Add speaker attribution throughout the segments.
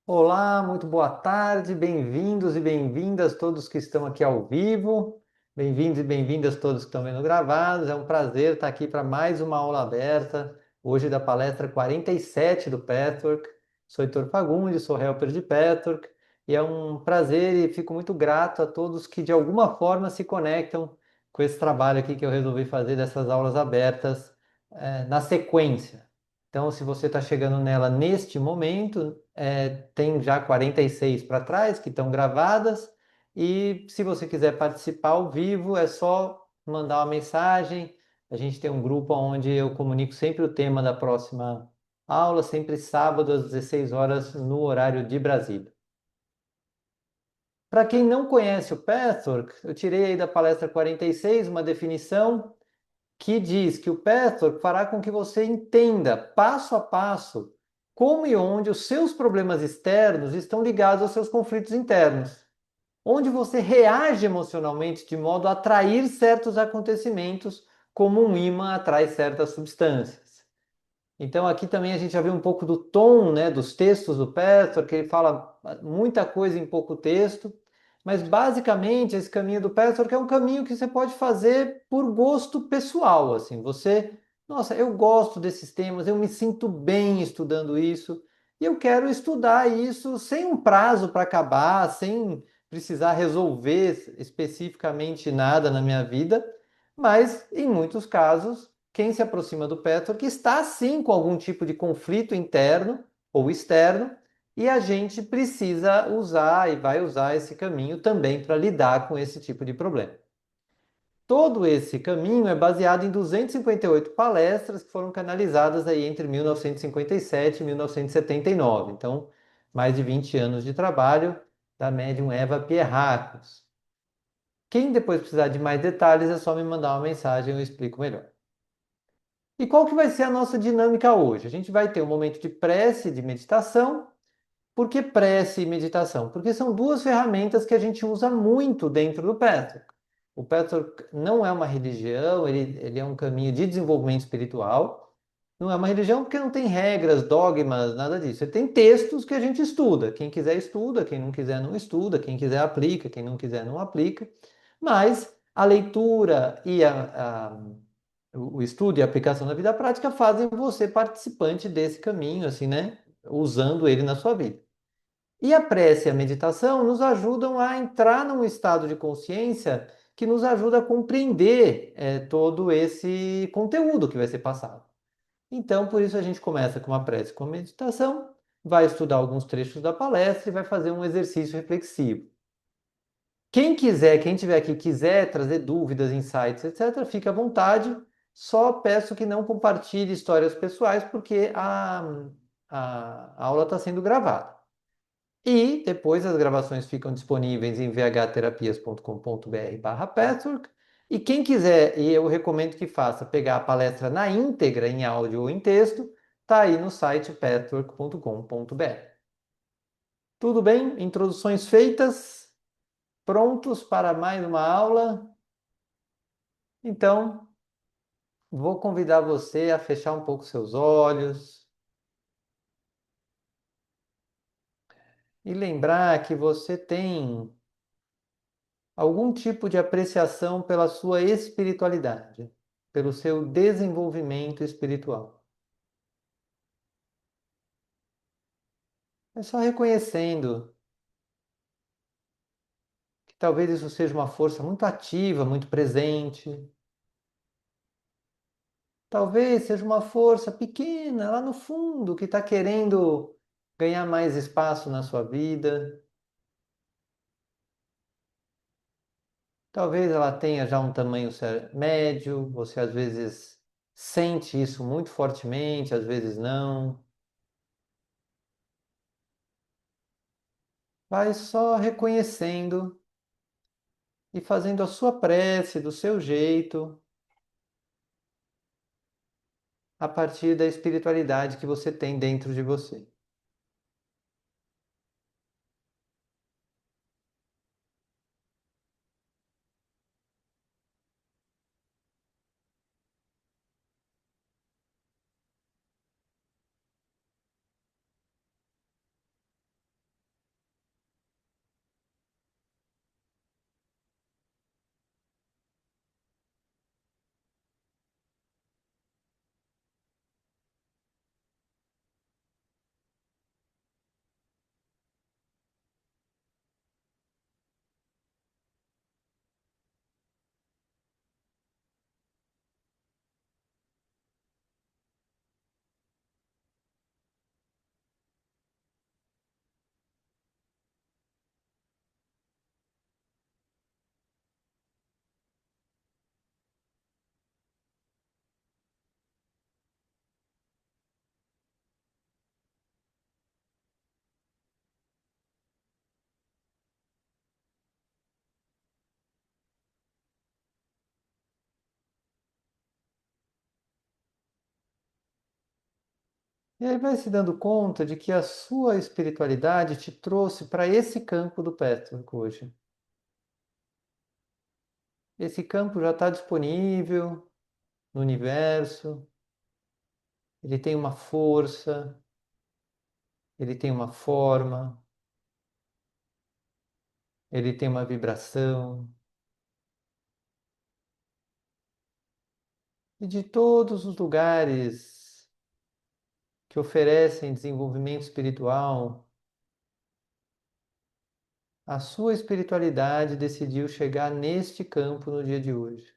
Speaker 1: Olá, muito boa tarde, bem-vindos e bem-vindas todos que estão aqui ao vivo, bem-vindos e bem-vindas todos que estão vendo gravados. É um prazer estar aqui para mais uma aula aberta, hoje da palestra 47 do Pathwork. Sou Heitor Fagundes, sou helper de Pathwork e é um prazer e fico muito grato a todos que de alguma forma se conectam com esse trabalho aqui que eu resolvi fazer dessas aulas abertas, na sequência. Então, se você está chegando nela neste momento, tem já 46 para trás que estão gravadas. E se você quiser participar ao vivo, é só mandar uma mensagem. A gente tem um grupo onde eu comunico sempre o tema da próxima aula, sempre sábado às 16 horas no horário de Brasília. Para quem não conhece o Pathwork, eu tirei aí da palestra 46 uma definição que diz que o Pathwork fará com que você entenda passo a passo como e onde os seus problemas externos estão ligados aos seus conflitos internos, onde você reage emocionalmente de modo a atrair certos acontecimentos, como um ímã atrai certas substâncias. Então aqui também a gente já viu um pouco do tom, né, dos textos do Pastor, que ele fala muita coisa em pouco texto, mas basicamente esse caminho do Pastor que é um caminho que você pode fazer por gosto pessoal, assim, nossa, eu gosto desses temas, eu me sinto bem estudando isso, e eu quero estudar isso sem um prazo para acabar, sem precisar resolver especificamente nada na minha vida, mas em muitos casos quem se aproxima do Petro que está sim com algum tipo de conflito interno ou externo, e a gente precisa usar e vai usar esse caminho também para lidar com esse tipo de problema. Todo esse caminho é baseado em 258 palestras que foram canalizadas aí entre 1957 e 1979. Então, mais de 20 anos de trabalho da médium Eva Pierrakos. Quem depois precisar de mais detalhes é só me mandar uma mensagem e eu explico melhor. E qual que vai ser a nossa dinâmica hoje? A gente vai ter um momento de prece e de meditação. Por que prece e meditação? Porque são duas ferramentas que a gente usa muito dentro do Patrick. O Patrick não é uma religião, ele é um caminho de desenvolvimento espiritual. Não é uma religião porque não tem regras, dogmas, nada disso. Ele tem textos que a gente estuda. Quem quiser estuda, quem não quiser não estuda, quem quiser aplica, quem não quiser não aplica. Mas a leitura e o estudo e a aplicação na vida prática fazem você participante desse caminho, assim, né? Usando ele na sua vida. E a prece e a meditação nos ajudam a entrar num estado de consciência que nos ajuda a compreender todo esse conteúdo que vai ser passado. Então, por isso a gente começa com uma prece com a meditação, vai estudar alguns trechos da palestra e vai fazer um exercício reflexivo. Quem quiser, quem tiver aqui quiser trazer dúvidas, insights, etc., fique à vontade. Só peço que não compartilhe histórias pessoais, porque a aula está sendo gravada. E depois as gravações ficam disponíveis em vhterapias.com.br/patchwork. E quem quiser, e eu recomendo que faça, pegar a palestra na íntegra, em áudio ou em texto, está aí no site patchwork.com.br. Tudo bem? Introduções feitas? Prontos para mais uma aula? Então, vou convidar você a fechar um pouco seus olhos e lembrar que você tem algum tipo de apreciação pela sua espiritualidade, pelo seu desenvolvimento espiritual. É só reconhecendo que talvez isso seja uma força muito ativa, muito presente. Talvez seja uma força pequena lá no fundo que está querendo ganhar mais espaço na sua vida. Talvez ela tenha já um tamanho médio, você às vezes sente isso muito fortemente, às vezes não. Vai só reconhecendo e fazendo a sua prece do seu jeito, a partir da espiritualidade que você tem dentro de você. E aí vai se dando conta de que a sua espiritualidade te trouxe para esse campo do Patchwork hoje. Esse campo já está disponível no universo, ele tem uma força, ele tem uma forma, ele tem uma vibração. E de todos os lugares que oferecem desenvolvimento espiritual, a sua espiritualidade decidiu chegar neste campo no dia de hoje.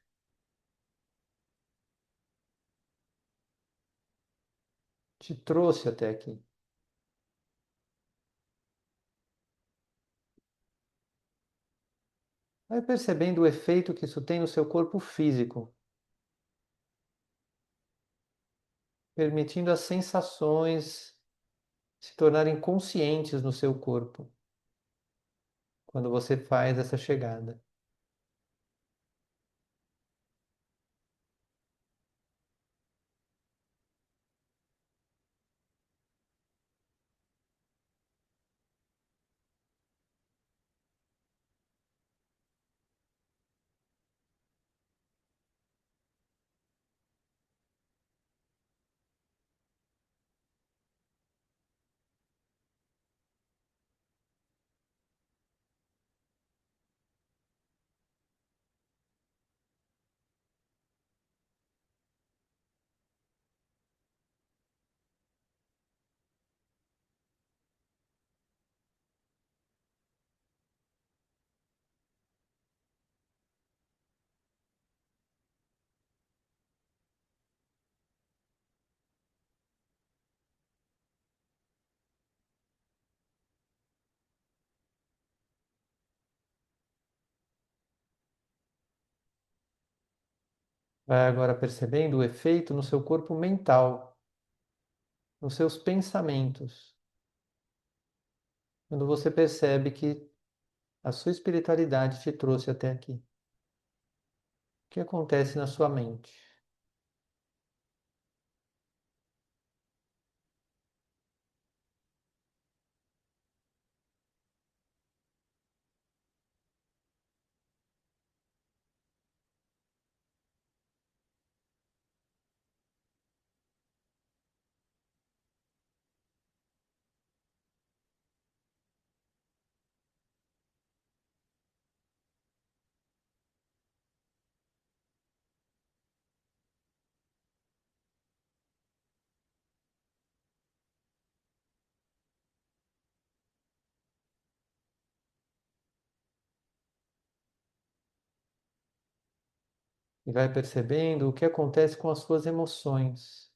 Speaker 1: Te trouxe até aqui. Vai percebendo o efeito que isso tem no seu corpo físico, permitindo as sensações se tornarem conscientes no seu corpo quando você faz essa chegada. Vai agora percebendo o efeito no seu corpo mental, nos seus pensamentos. Quando você percebe que a sua espiritualidade te trouxe até aqui. O que acontece na sua mente? E vai percebendo o que acontece com as suas emoções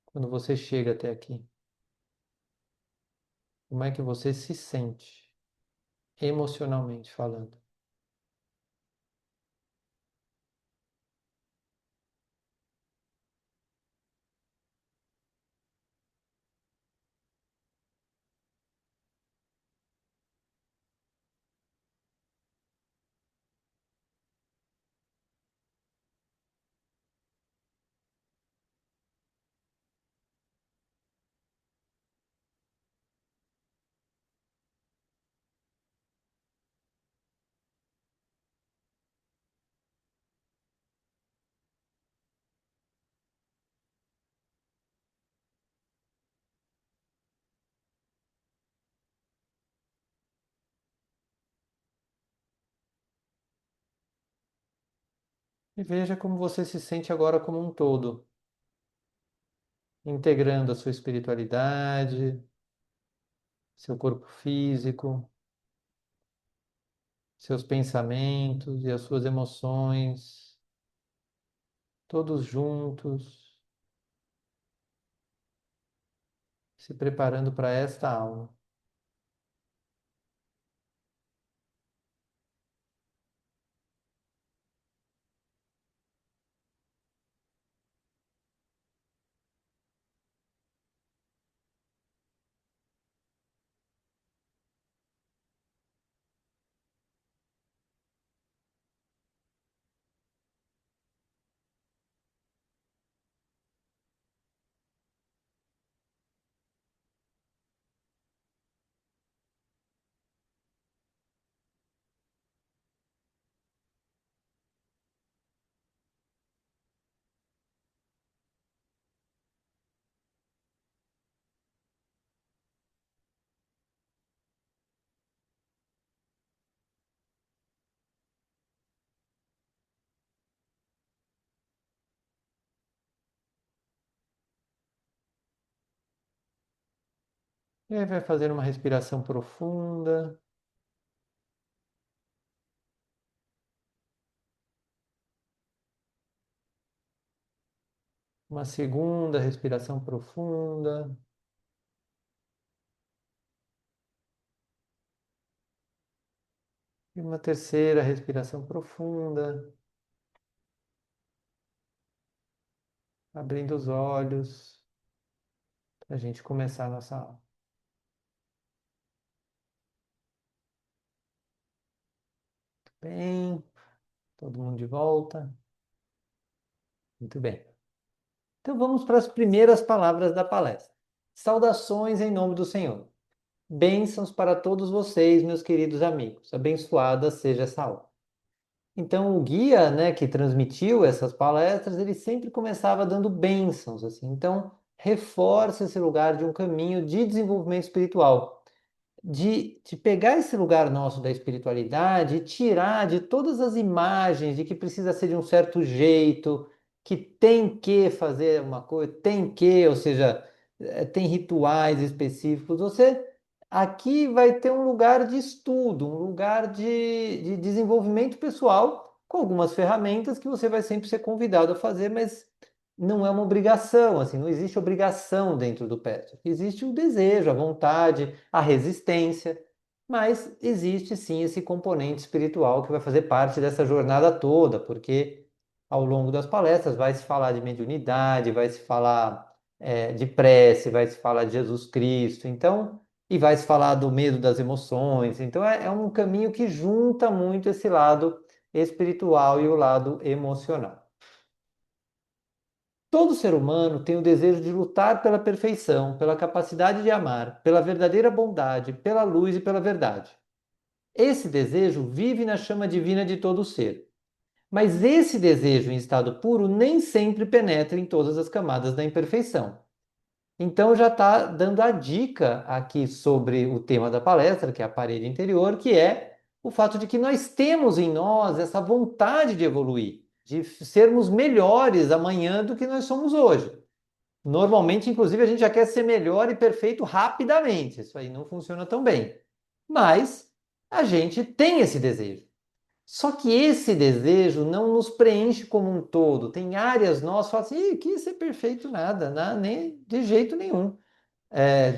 Speaker 1: quando você chega até aqui. Como é que você se sente, emocionalmente falando? E veja como você se sente agora como um todo, integrando a sua espiritualidade, seu corpo físico, seus pensamentos e as suas emoções, todos juntos, se preparando para esta aula. E aí vai fazer uma respiração profunda. Uma segunda respiração profunda. E uma terceira respiração profunda. Abrindo os olhos para a gente começar a nossa aula. Bem, todo mundo de volta. Muito bem. Então vamos para as primeiras palavras da palestra. Saudações em nome do Senhor. Bênçãos para todos vocês, meus queridos amigos. Abençoada seja essa aula. Então, o guia, né, que transmitiu essas palestras, ele sempre começava dando bênçãos, assim. Então, reforça esse lugar de um caminho de desenvolvimento espiritual, de pegar esse lugar nosso da espiritualidade e tirar de todas as imagens de que precisa ser de um certo jeito, que tem que fazer uma coisa, tem que, ou seja, tem rituais específicos. Você aqui vai ter um lugar de estudo, um lugar de desenvolvimento pessoal, com algumas ferramentas que você vai sempre ser convidado a fazer, mas não é uma obrigação, assim, não existe obrigação dentro do PET. Existe o desejo, a vontade, a resistência, mas existe sim esse componente espiritual que vai fazer parte dessa jornada toda, porque ao longo das palestras vai se falar de mediunidade, vai se falar de prece, vai se falar de Jesus Cristo, então, e vai se falar do medo das emoções. Então é um caminho que junta muito esse lado espiritual e o lado emocional. Todo ser humano tem o desejo de lutar pela perfeição, pela capacidade de amar, pela verdadeira bondade, pela luz e pela verdade. Esse desejo vive na chama divina de todo ser. Mas esse desejo em estado puro nem sempre penetra em todas as camadas da imperfeição. Então já está dando a dica aqui sobre o tema da palestra, que é a parede interior, que é o fato de que nós temos em nós essa vontade de evoluir, de sermos melhores amanhã do que nós somos hoje. Normalmente, inclusive, a gente já quer ser melhor e perfeito rapidamente. Isso aí não funciona tão bem. Mas a gente tem esse desejo. Só que esse desejo não nos preenche como um todo. Tem áreas nossas que falam assim, "Ih, que ser perfeito nada, nem de jeito nenhum.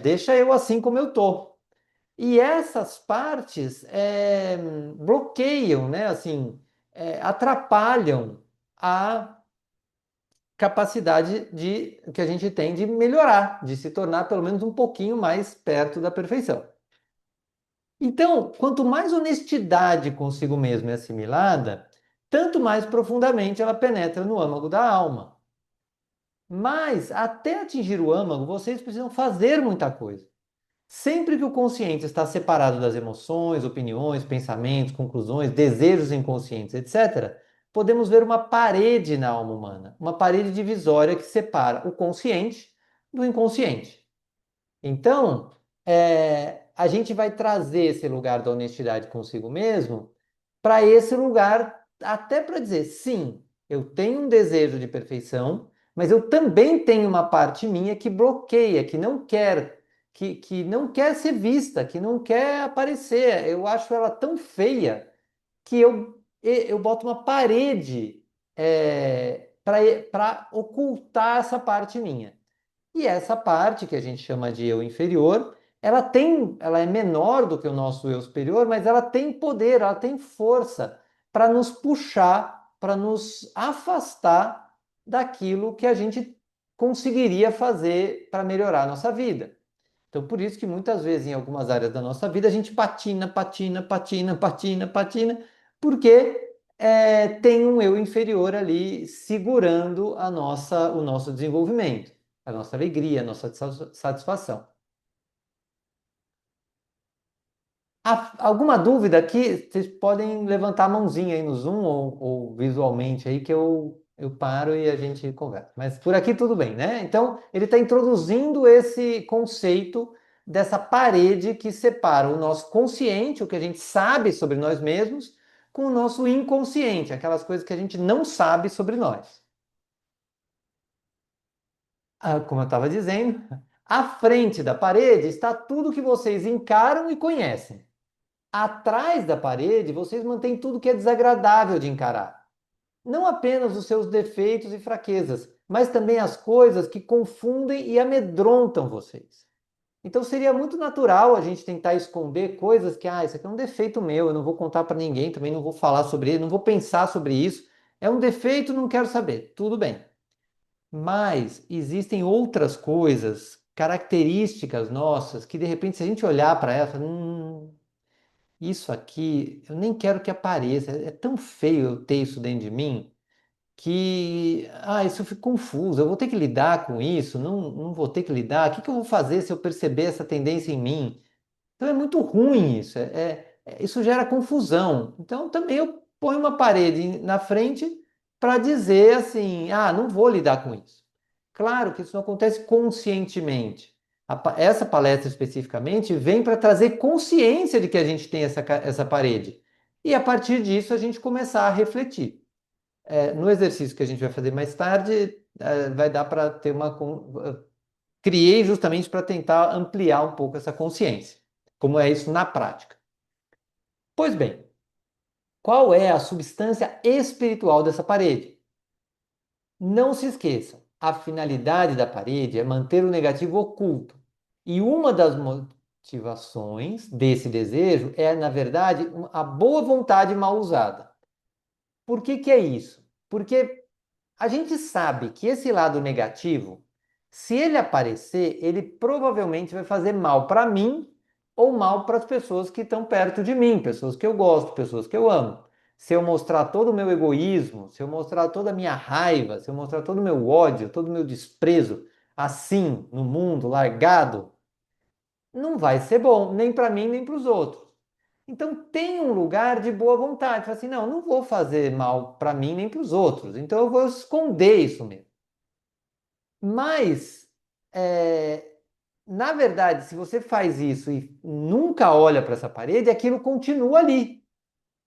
Speaker 1: Deixa eu assim como eu tô." E essas partes bloqueiam, né? Assim, atrapalham a capacidade que a gente tem de melhorar, de se tornar pelo menos um pouquinho mais perto da perfeição. Então, quanto mais honestidade consigo mesmo é assimilada, tanto mais profundamente ela penetra no âmago da alma. Mas, até atingir o âmago, vocês precisam fazer muita coisa. Sempre que o consciente está separado das emoções, opiniões, pensamentos, conclusões, desejos inconscientes, etc., podemos ver uma parede na alma humana, uma parede divisória que separa o consciente do inconsciente. Então, a gente vai trazer esse lugar da honestidade consigo mesmo para esse lugar, até para dizer, sim, eu tenho um desejo de perfeição, mas eu também tenho uma parte minha que bloqueia, que não quer, que não quer ser vista, que não quer aparecer. Eu acho ela tão feia que eu boto uma parede para ocultar essa parte minha. E essa parte que a gente chama de eu inferior, ela é menor do que o nosso eu superior, mas ela tem poder, ela tem força para nos puxar, para nos afastar daquilo que a gente conseguiria fazer para melhorar a nossa vida. Então, por isso que muitas vezes em algumas áreas da nossa vida a gente patina, patina, patina, patina, patina, porque tem um eu inferior ali segurando o nosso desenvolvimento, a nossa alegria, a nossa satisfação. Alguma dúvida aqui? Vocês podem levantar a mãozinha aí no Zoom ou visualmente aí que eu paro e a gente conversa. Mas por aqui tudo bem, né? Então, ele está introduzindo esse conceito dessa parede que separa o nosso consciente, o que a gente sabe sobre nós mesmos, com o nosso inconsciente, aquelas coisas que a gente não sabe sobre nós. Como eu estava dizendo, À frente da parede está tudo que vocês encaram e conhecem. Atrás da parede, vocês mantêm tudo que é desagradável de encarar. Não apenas os seus defeitos e fraquezas, mas também as coisas que confundem e amedrontam vocês. Então seria muito natural a gente tentar esconder coisas que, isso aqui é um defeito meu, eu não vou contar para ninguém, também não vou falar sobre ele, não vou pensar sobre isso. É um defeito, não quero saber. Tudo bem. Mas existem outras coisas, características nossas, que de repente, se a gente olhar para ela, fala, isso aqui, eu nem quero que apareça. É tão feio eu ter isso dentro de mim que, isso eu fico confuso. Eu vou ter que lidar com isso? Não, não vou ter que lidar? O que que eu vou fazer se eu perceber essa tendência em mim? Então é muito ruim isso. Isso gera confusão. Então também eu ponho uma parede na frente para dizer assim, não vou lidar com isso. Claro que isso não acontece conscientemente. Essa palestra especificamente vem para trazer consciência de que a gente tem essa parede. E a partir disso a gente começar a refletir. No exercício que a gente vai fazer mais tarde, vai dar para ter criei justamente para tentar ampliar um pouco essa consciência. Como é isso na prática? Pois bem, qual é a substância espiritual dessa parede? Não se esqueçam, a finalidade da parede é manter o negativo oculto. E uma das motivações desse desejo é, na verdade, a boa vontade mal usada. Por que que é isso? Porque a gente sabe que esse lado negativo, se ele aparecer, ele provavelmente vai fazer mal para mim ou mal para as pessoas que estão perto de mim, pessoas que eu gosto, pessoas que eu amo. Se eu mostrar todo o meu egoísmo, se eu mostrar toda a minha raiva, se eu mostrar todo o meu ódio, todo o meu desprezo, assim, no mundo, largado, não vai ser bom, nem para mim, nem para os outros. Então tem um lugar de boa vontade. Fala assim, não, não vou fazer mal para mim nem para os outros. Então eu vou esconder isso mesmo. Mas, é, na verdade, se você faz isso e nunca olha para essa parede, aquilo continua ali.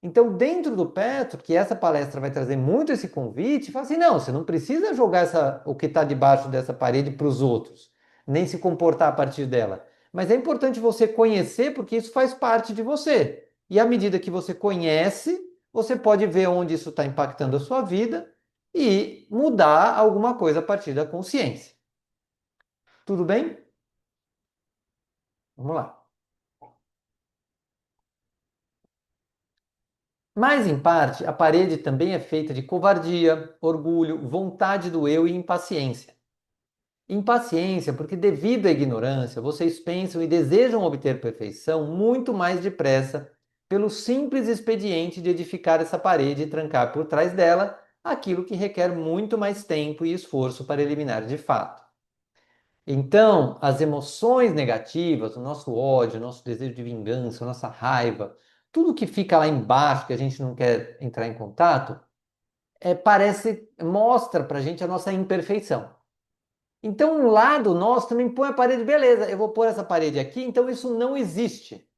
Speaker 1: Então, dentro do Petro, que essa palestra vai trazer muito esse convite, fala assim: não, você não precisa jogar o que está debaixo dessa parede para os outros, nem se comportar a partir dela. Mas é importante você conhecer, porque isso faz parte de você. E à medida que você conhece, você pode ver onde isso está impactando a sua vida e mudar alguma coisa a partir da consciência. Tudo bem? Vamos lá. Mas, em parte, a parede também é feita de covardia, orgulho, vontade do eu e impaciência. Impaciência, porque devido à ignorância, vocês pensam e desejam obter perfeição muito mais depressa pelo simples expediente de edificar essa parede e trancar por trás dela aquilo que requer muito mais tempo e esforço para eliminar de fato. Então, as emoções negativas, o nosso ódio, o nosso desejo de vingança, a nossa raiva, tudo que fica lá embaixo que a gente não quer entrar em contato, mostra pra gente a nossa imperfeição. Então, um lado nosso também põe a parede, beleza, eu vou pôr essa parede aqui, então isso não existe.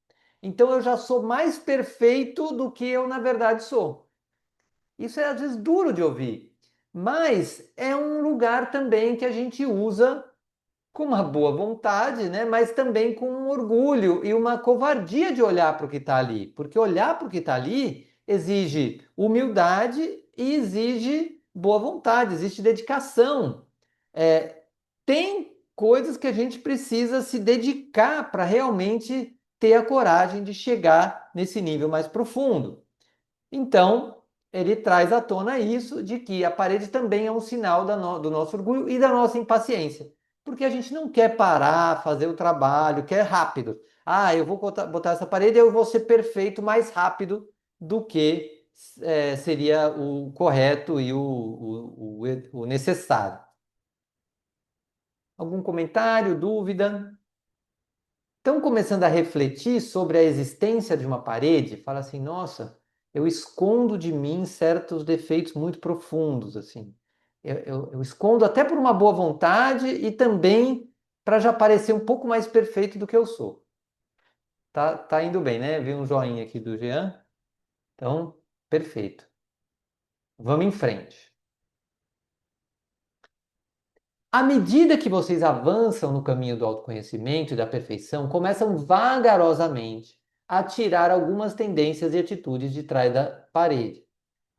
Speaker 1: Então eu já sou mais perfeito do que eu na verdade sou. Isso é às vezes duro de ouvir, mas é um lugar também que a gente usa com uma boa vontade, né? Mas também com um orgulho e uma covardia de olhar para o que está ali. Porque olhar para o que está ali exige humildade e exige boa vontade, existe dedicação. É, tem coisas que a gente precisa se dedicar para realmente ter a coragem de chegar nesse nível mais profundo. Então, ele traz à tona isso de que a parede também é um sinal do nosso orgulho e da nossa impaciência. Porque a gente não quer parar, fazer o trabalho, quer rápido. Eu vou botar essa parede e eu vou ser perfeito mais rápido do que seria o correto e o necessário. Algum comentário, dúvida? Estão começando a refletir sobre a existência de uma parede, fala assim, nossa, eu escondo de mim certos defeitos muito profundos, assim. Eu escondo até por uma boa vontade e também para já parecer um pouco mais perfeito do que eu sou. Tá indo bem, né? Vi um joinha aqui do Jean. Então, perfeito. Vamos em frente. À medida que vocês avançam no caminho do autoconhecimento e da perfeição, começam vagarosamente a tirar algumas tendências e atitudes de trás da parede.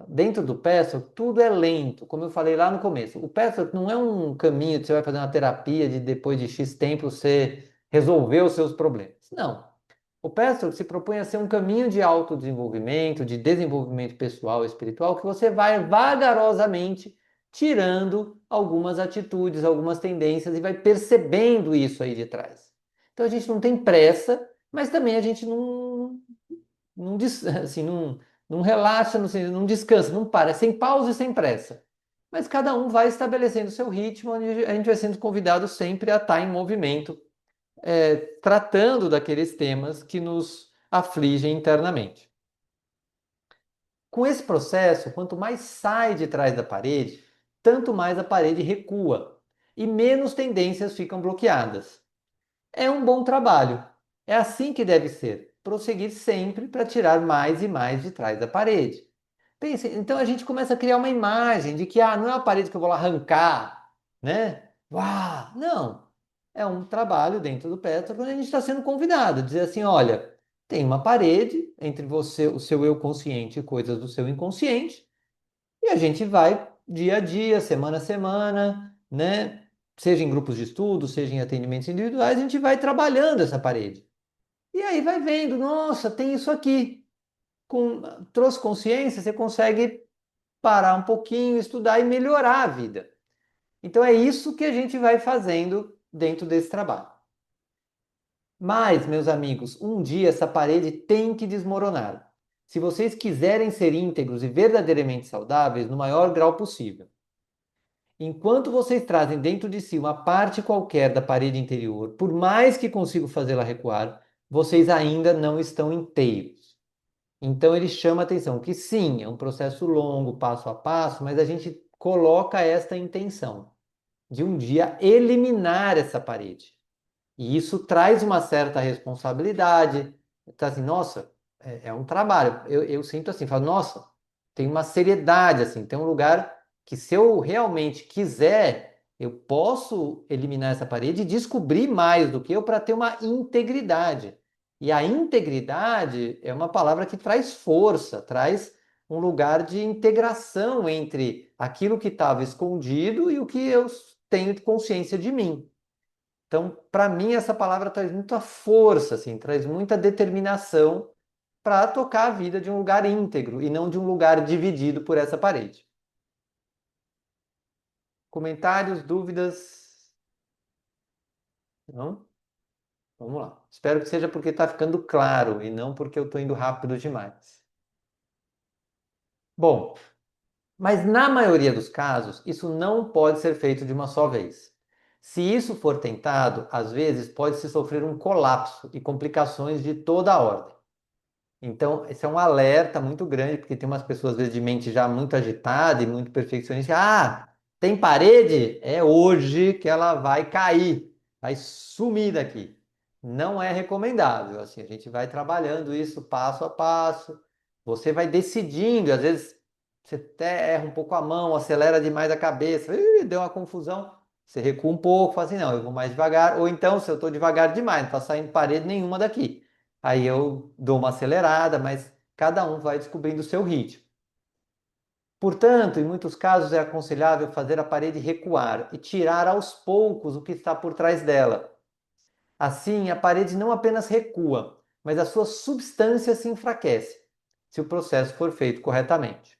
Speaker 1: Dentro do Patchwork, tudo é lento, como eu falei lá no começo. O Patchwork não é um caminho que você vai fazer uma terapia de depois de X tempo você resolver os seus problemas. Não. O Patchwork se propõe a ser um caminho de autodesenvolvimento, de desenvolvimento pessoal e espiritual, que você vai vagarosamente tirando algumas atitudes, algumas tendências e vai percebendo isso aí de trás. Então a gente não tem pressa, mas também a gente assim, não relaxa, não descansa, não para, é sem pausa e sem pressa. Mas cada um vai estabelecendo o seu ritmo, onde a gente vai sendo convidado sempre a estar em movimento, tratando daqueles temas que nos afligem internamente. Com esse processo, quanto mais sai de trás da parede, tanto mais a parede recua e menos tendências ficam bloqueadas. É um bom trabalho. É assim que deve ser. Prosseguir sempre para tirar mais e mais de trás da parede. Pense, então a gente começa a criar uma imagem de que não é uma parede que eu vou lá arrancar, né? Uau! Não. É um trabalho dentro do Petro quando a gente está sendo convidado a dizer assim, olha, tem uma parede entre você, o seu eu consciente e coisas do seu inconsciente, e a gente vai dia a dia, semana a semana, né? Seja em grupos de estudo, seja em atendimentos individuais, a gente vai trabalhando essa parede. E aí vai vendo, nossa, tem isso aqui. Trouxe consciência, você consegue parar um pouquinho, estudar e melhorar a vida. Então é isso que a gente vai fazendo dentro desse trabalho. Mas, meus amigos, um dia essa parede tem que desmoronar. Se vocês quiserem ser íntegros e verdadeiramente saudáveis no maior grau possível. Enquanto vocês trazem dentro de si uma parte qualquer da parede interior, por mais que consigam fazê-la recuar, vocês ainda não estão inteiros. Então ele chama a atenção que sim, é um processo longo, passo a passo, mas a gente coloca esta intenção de um dia eliminar essa parede. E isso traz uma certa responsabilidade. Então, assim, nossa, é um trabalho. Eu sinto assim, falo, nossa, tem uma seriedade, assim, tem um lugar que se eu realmente quiser, eu posso eliminar essa parede e descobrir mais do que eu para ter uma integridade. E a integridade é uma palavra que traz força, traz um lugar de integração entre aquilo que estava escondido e o que eu tenho de consciência de mim. Então, para mim, essa palavra traz muita força, assim, traz muita determinação para tocar a vida de um lugar íntegro e não de um lugar dividido por essa parede. Comentários, dúvidas? Não? Vamos lá. Espero que seja porque está ficando claro e não porque eu estou indo rápido demais. Bom, mas na maioria dos casos, isso não pode ser feito de uma só vez. Se isso for tentado, às vezes pode-se sofrer um colapso e complicações de toda a ordem. Então, esse é um alerta muito grande, porque tem umas pessoas, às vezes, de mente já muito agitada e muito perfeccionista. Tem parede? É hoje que ela vai cair, vai sumir daqui. Não é recomendável. Assim, a gente vai trabalhando isso passo a passo. Você vai decidindo, às vezes você até erra um pouco a mão, acelera demais a cabeça, deu uma confusão. Você recua um pouco, fala assim, não, eu vou mais devagar. Ou então, se eu estou devagar demais, não está saindo parede nenhuma daqui. Aí eu dou uma acelerada, mas cada um vai descobrindo o seu ritmo. Portanto, em muitos casos é aconselhável fazer a parede recuar e tirar aos poucos o que está por trás dela. Assim, a parede não apenas recua, mas a sua substância se enfraquece, se o processo for feito corretamente.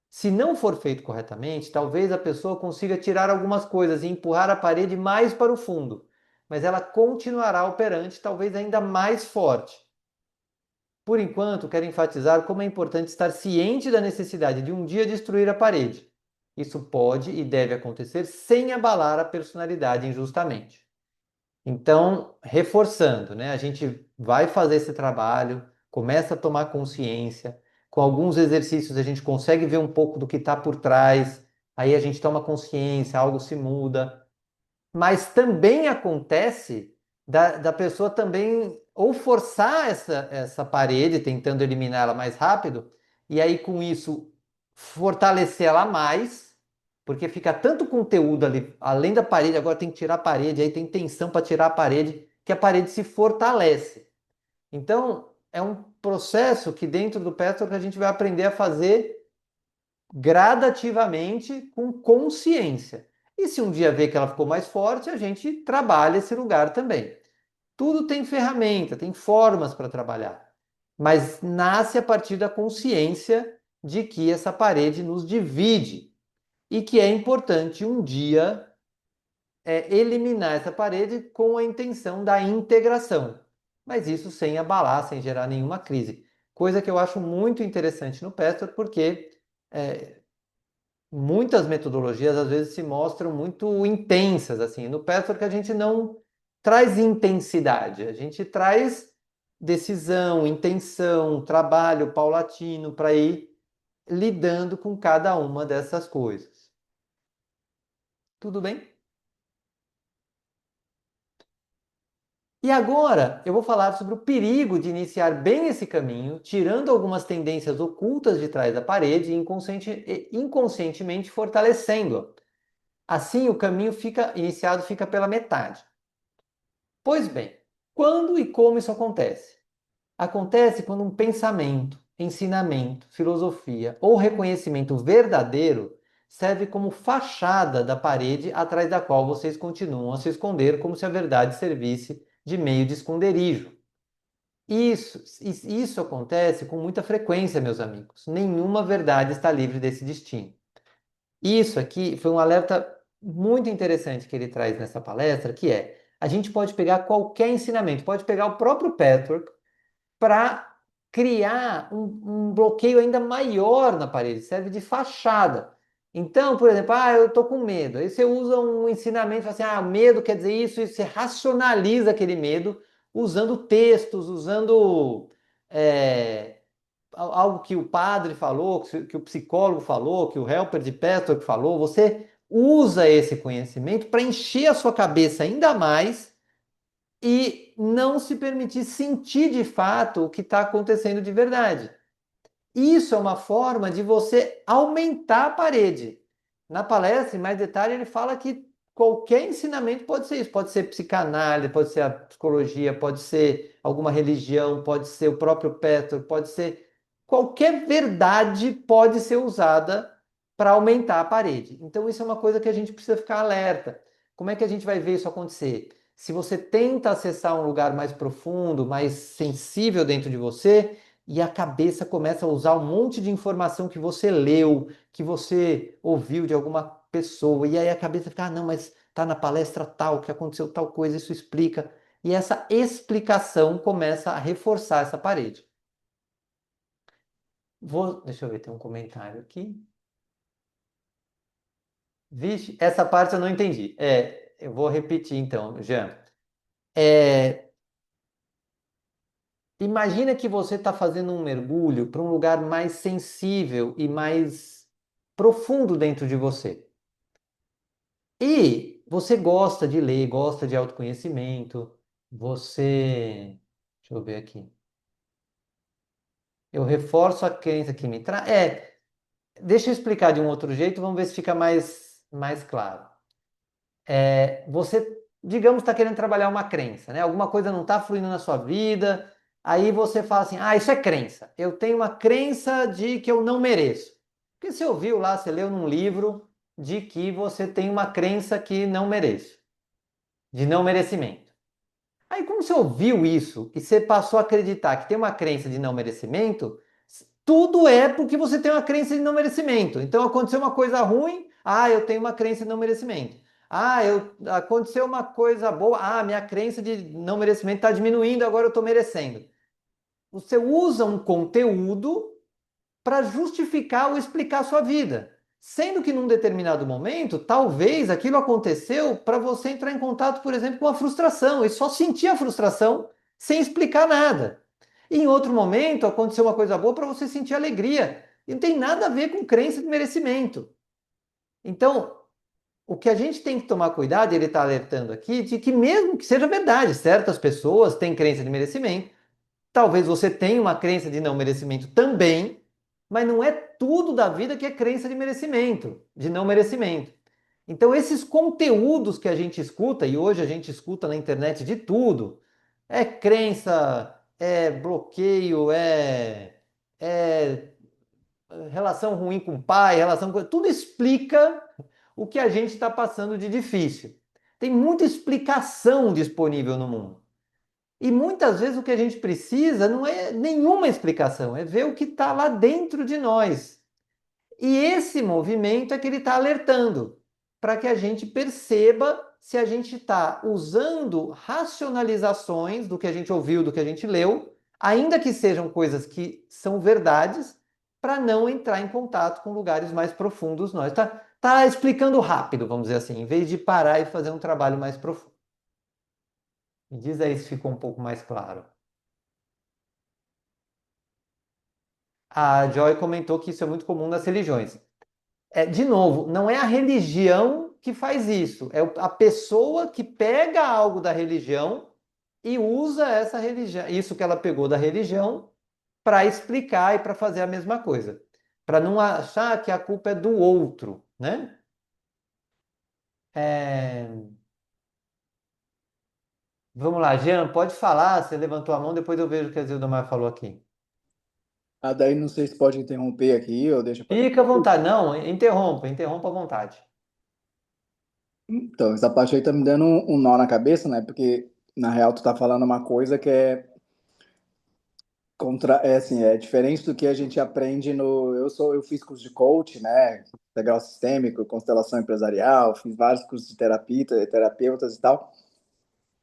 Speaker 1: Se não for feito corretamente, talvez a pessoa consiga tirar algumas coisas e empurrar a parede mais para o fundo, mas ela continuará operante, talvez ainda mais forte. Por enquanto, quero enfatizar como é importante estar ciente da necessidade de um dia destruir a parede. Isso pode e deve acontecer sem abalar a personalidade injustamente. Então, reforçando, né? A gente vai fazer esse trabalho, começa a tomar consciência. Com alguns exercícios a gente consegue ver um pouco do que está por trás. Aí a gente toma consciência, algo se muda. Mas também acontece da pessoa também ou forçar essa parede, tentando eliminar ela mais rápido, e aí com isso fortalecer ela mais, porque fica tanto conteúdo ali, além da parede, agora tem que tirar a parede, aí tem tensão para tirar a parede, que a parede se fortalece. Então, é um processo que dentro do Patchwork a gente vai aprender a fazer gradativamente, com consciência. E se um dia ver que ela ficou mais forte, a gente trabalha esse lugar também. Tudo tem ferramenta, tem formas para trabalhar, mas nasce a partir da consciência de que essa parede nos divide e que é importante um dia eliminar essa parede com a intenção da integração, mas isso sem abalar, sem gerar nenhuma crise. Coisa que eu acho muito interessante no Pastor, porque é, muitas metodologias às vezes se mostram muito intensas, assim. No Patchwork a gente não traz intensidade, a gente traz decisão, intenção, trabalho paulatino para ir lidando com cada uma dessas coisas. Tudo bem? E agora eu vou falar sobre o perigo de iniciar bem esse caminho, tirando algumas tendências ocultas de trás da parede e inconscientemente fortalecendo-a. Assim, o caminho iniciado fica pela metade. Pois bem, quando e como isso acontece? Acontece quando um pensamento, ensinamento, filosofia ou reconhecimento verdadeiro serve como fachada da parede atrás da qual vocês continuam a se esconder, como se a verdade servisse de meio de esconderijo. Isso acontece com muita frequência, meus amigos. Nenhuma verdade está livre desse destino. Isso aqui foi um alerta muito interessante que ele traz nessa palestra, que é, a gente pode pegar qualquer ensinamento, pode pegar o próprio Patchwork para criar um bloqueio ainda maior na parede, serve de fachada. Então, por exemplo, eu estou com medo. Aí você usa um ensinamento, fala assim, medo quer dizer isso, e você racionaliza aquele medo usando textos, usando é, algo que o padre falou, que o psicólogo falou, que o helper de Petzold falou, você usa esse conhecimento para encher a sua cabeça ainda mais e não se permitir sentir de fato o que está acontecendo de verdade. Isso é uma forma de você aumentar a parede. Na palestra, em mais detalhe, ele fala que qualquer ensinamento pode ser isso. Pode ser psicanálise, pode ser a psicologia, pode ser alguma religião, pode ser o próprio Petro, pode ser. Qualquer verdade pode ser usada para aumentar a parede. Então, isso é uma coisa que a gente precisa ficar alerta. Como é que a gente vai ver isso acontecer? Se você tenta acessar um lugar mais profundo, mais sensível dentro de você, e a cabeça começa a usar um monte de informação que você leu, que você ouviu de alguma pessoa, e aí a cabeça fica, não, mas tá na palestra tal, que aconteceu tal coisa, isso explica. E essa explicação começa a reforçar essa parede. Deixa eu ver, tem um comentário aqui. Vixe, essa parte eu não entendi. Eu vou repetir então, Jean. É, Imagina que você está fazendo um mergulho para um lugar mais sensível e mais profundo dentro de você. E você gosta de ler, gosta de autoconhecimento, você. Deixa eu ver aqui. Eu reforço a crença que me traz. Deixa eu explicar de um outro jeito, vamos ver se fica mais claro. Você, digamos, está querendo trabalhar uma crença, né? Alguma coisa não está fluindo na sua vida, aí você fala assim: isso é crença. Eu tenho uma crença de que eu não mereço. Porque você ouviu lá, você leu num livro de que você tem uma crença que não merece, de não merecimento. Aí, como você ouviu isso e você passou a acreditar que tem uma crença de não merecimento, tudo é porque você tem uma crença de não merecimento. Então, aconteceu uma coisa ruim, eu tenho uma crença de não merecimento. Aconteceu uma coisa boa, minha crença de não merecimento está diminuindo, agora eu estou merecendo. Você usa um conteúdo para justificar ou explicar a sua vida. Sendo que num determinado momento, talvez aquilo aconteceu para você entrar em contato, por exemplo, com a frustração e só sentir a frustração sem explicar nada. E em outro momento, aconteceu uma coisa boa para você sentir alegria. E não tem nada a ver com crença de merecimento. Então, o que a gente tem que tomar cuidado, ele está alertando aqui, de que mesmo que seja verdade, certas pessoas têm crença de merecimento, talvez você tenha uma crença de não merecimento também, mas não é tudo da vida que é crença de merecimento, de não merecimento. Então, esses conteúdos que a gente escuta, e hoje a gente escuta na internet de tudo, é crença, é bloqueio, é relação ruim com o pai, relação com... Tudo explica o que a gente está passando de difícil. Tem muita explicação disponível no mundo. E muitas vezes o que a gente precisa não é nenhuma explicação, é ver o que está lá dentro de nós. E esse movimento é que ele está alertando para que a gente perceba se a gente está usando racionalizações do que a gente ouviu, do que a gente leu, ainda que sejam coisas que são verdades, para não entrar em contato com lugares mais profundos nós. Tá explicando rápido, vamos dizer assim, em vez de parar e fazer um trabalho mais profundo. Me diz aí se ficou um pouco mais claro. A Joy comentou que isso é muito comum nas religiões. De novo, não é a religião que faz isso, é a pessoa que pega algo da religião e usa essa religião, isso que ela pegou da religião, para explicar e para fazer a mesma coisa, para não achar que a culpa é do outro, né? É, Vamos lá, Jean, pode falar, você levantou a mão, depois eu vejo o que a Zildomar falou aqui.
Speaker 2: Ah, daí não sei se pode interromper aqui ou deixa para
Speaker 1: Fica à
Speaker 2: depois.
Speaker 1: vontade, não, interrompa à vontade.
Speaker 2: Então, essa parte aí tá me dando um nó na cabeça, né? Porque, na real, tu tá falando uma coisa que é assim, é diferente do que a gente aprende no... Eu fiz curso de coach, né? Integral sistêmico, constelação empresarial, fiz vários cursos de terapeutas e tal.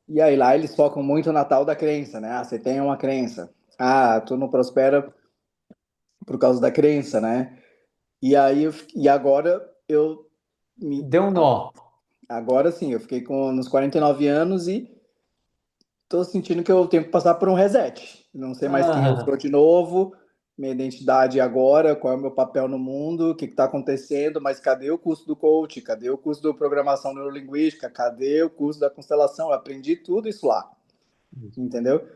Speaker 2: E aí lá eles focam muito na tal da crença, né? Ah, você tem uma crença. Ah, tu não prospera por causa da crença, né? E agora eu me
Speaker 1: Deu um nó.
Speaker 2: agora sim, eu fiquei com nos 49 anos e tô sentindo que eu tenho que passar por um reset. Não sei mais quem eu
Speaker 1: Ah,
Speaker 2: sou de novo, minha identidade agora, qual é o meu papel no mundo, o que está acontecendo, mas cadê o curso do coach? Cadê o curso da programação neurolinguística? Cadê o curso da constelação? Eu aprendi tudo isso lá, entendeu?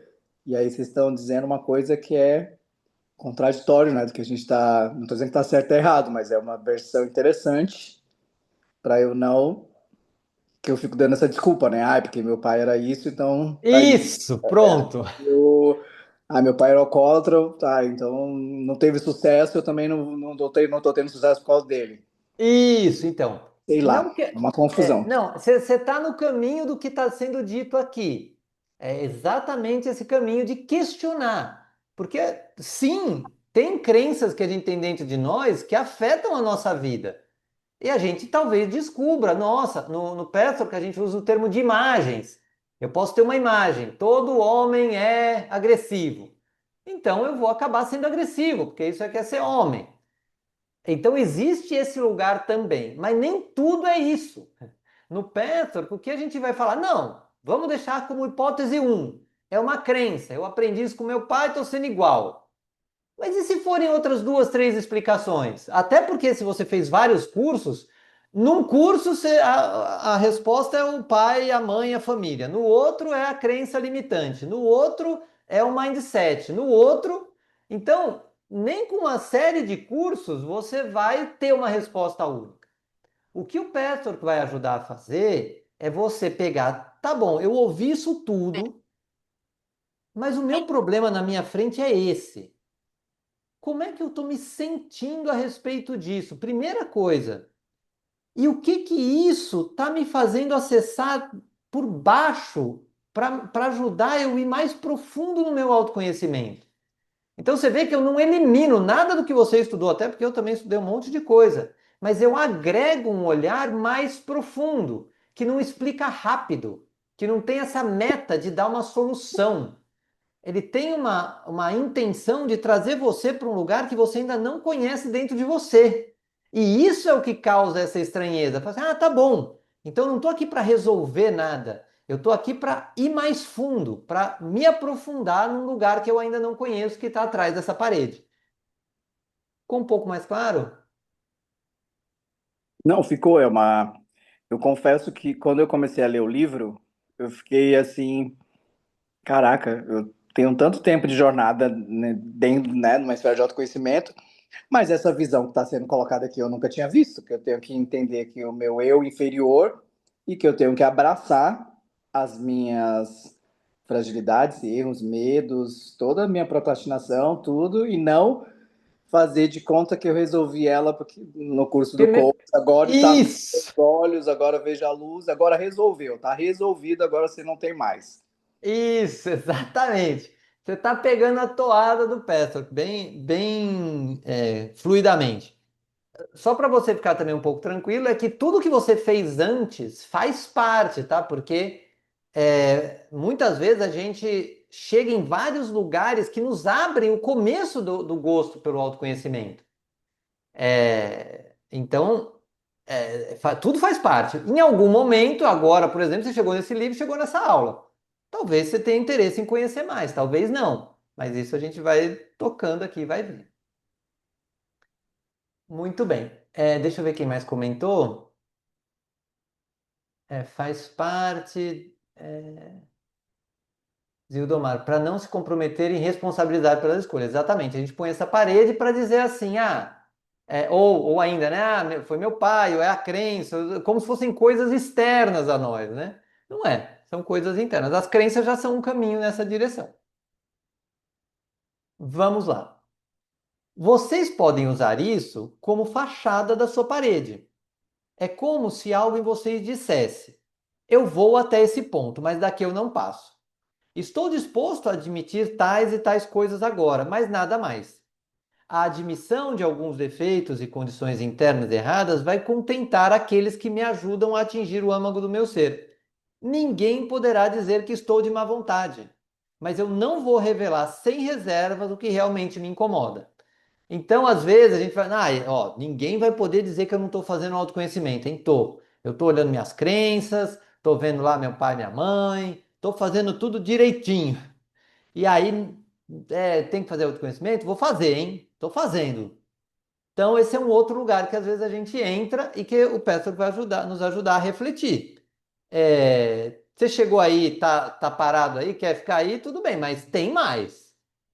Speaker 2: E aí vocês estão dizendo uma coisa que é contraditório, né? Do que a gente está. Não estou dizendo que está certo ou errado, mas é uma versão interessante para eu não. Que eu fico dando essa desculpa, né? Ah, porque meu pai era isso, então tá aí.
Speaker 1: isso, pronto.
Speaker 2: Eu, meu pai era alcoólatra, tá, então não teve sucesso, eu também não tô tendo sucesso por causa dele.
Speaker 1: Isso, então.
Speaker 2: Sei
Speaker 1: Não
Speaker 2: lá,
Speaker 1: que
Speaker 2: uma confusão.
Speaker 1: não, você está no caminho do que está sendo dito aqui. É exatamente esse caminho de questionar. Porque, sim, tem crenças que a gente tem dentro de nós que afetam a nossa vida. E a gente talvez descubra, nossa, no Petro que a gente usa o termo de imagens. Eu posso ter uma imagem, todo homem é agressivo. Então eu vou acabar sendo agressivo, porque isso é que é ser homem. Então existe esse lugar também, mas nem tudo é isso. No Petro, o que a gente vai falar? Não, vamos deixar como hipótese um. É uma crença. Eu aprendi isso com meu pai, estou sendo igual. Mas e se forem outras duas, três explicações? Até porque se você fez vários cursos, num curso a resposta é o pai, a mãe, a família. No outro é a crença limitante. No outro é o mindset. No outro, então, nem com uma série de cursos você vai ter uma resposta única. O que o Pastor vai ajudar a fazer é você pegar, tá bom, eu ouvi isso tudo, mas o meu problema na minha frente é esse. Como é que eu estou me sentindo a respeito disso? Primeira coisa. E o que que isso está me fazendo acessar por baixo para ajudar eu ir mais profundo no meu autoconhecimento? Então você vê que eu não elimino nada do que você estudou, até porque eu também estudei um monte de coisa, mas eu agrego um olhar mais profundo, que não explica rápido, que não tem essa meta de dar uma solução. Ele tem uma intenção de trazer você para um lugar que você ainda não conhece dentro de você. E isso é o que causa essa estranheza. Fala assim, ah, tá bom. Então eu não estou aqui para resolver nada. Eu estou aqui para ir mais fundo, para me aprofundar num lugar que eu ainda não conheço, que está atrás dessa parede. Ficou um pouco mais claro?
Speaker 2: Não, ficou, eu confesso que quando eu comecei a ler o livro, eu fiquei assim, caraca, eu tenho tanto tempo de jornada, né, dentro, né, numa esfera de autoconhecimento, Mas essa visão que está sendo colocada aqui eu nunca tinha visto, que eu tenho que entender que o meu eu inferior e que eu tenho que abraçar as minhas fragilidades, erros, medos, toda a minha procrastinação, tudo, e não fazer de conta que eu resolvi ela porque no curso do
Speaker 1: Primeiro,
Speaker 2: coach, agora está nos
Speaker 1: isso!
Speaker 2: olhos, agora veja a luz, agora resolveu, tá resolvido, agora você não tem mais.
Speaker 1: Isso, exatamente. Você está pegando a toada do Petro, bem fluidamente. Só para você ficar também um pouco tranquilo, é que tudo que você fez antes faz parte, tá? Porque muitas vezes a gente chega em vários lugares que nos abrem o começo do gosto pelo autoconhecimento. Então, tudo faz parte. Em algum momento, agora, por exemplo, você chegou nesse livro, chegou nessa aula. Talvez você tenha interesse em conhecer mais, talvez não. Mas isso a gente vai tocando aqui, vai ver. Muito bem. Deixa eu ver quem mais comentou. Faz parte, Zildomar, para não se comprometer em responsabilidade pelas escolhas. Exatamente. A gente põe essa parede para dizer assim, ou ainda, né? Foi meu pai, ou é a crença, como se fossem coisas externas a nós, né? Não é, são coisas internas. As crenças já são um caminho nessa direção. Vamos lá. Vocês podem usar isso como fachada da sua parede. É como se algo em vocês dissesse: eu vou até esse ponto, mas daqui eu não passo. Estou disposto a admitir tais e tais coisas agora, mas nada mais. A admissão de alguns defeitos e condições internas erradas vai contentar aqueles que me ajudam a atingir o âmago do meu ser. Ninguém poderá dizer que estou de má vontade, mas eu não vou revelar sem reservas o que realmente me incomoda. Então, às vezes, a gente vai, ó, ninguém vai poder dizer que eu não estou fazendo autoconhecimento, hein? Tô. Eu estou olhando minhas crenças, estou vendo lá meu pai e minha mãe, estou fazendo tudo direitinho. E aí, tem que fazer autoconhecimento? Vou fazer, hein? Estou fazendo. Então, esse é um outro lugar que às vezes a gente entra e que o Pastor vai nos ajudar a refletir. Você chegou aí, tá parado aí, quer ficar aí, tudo bem, mas tem mais.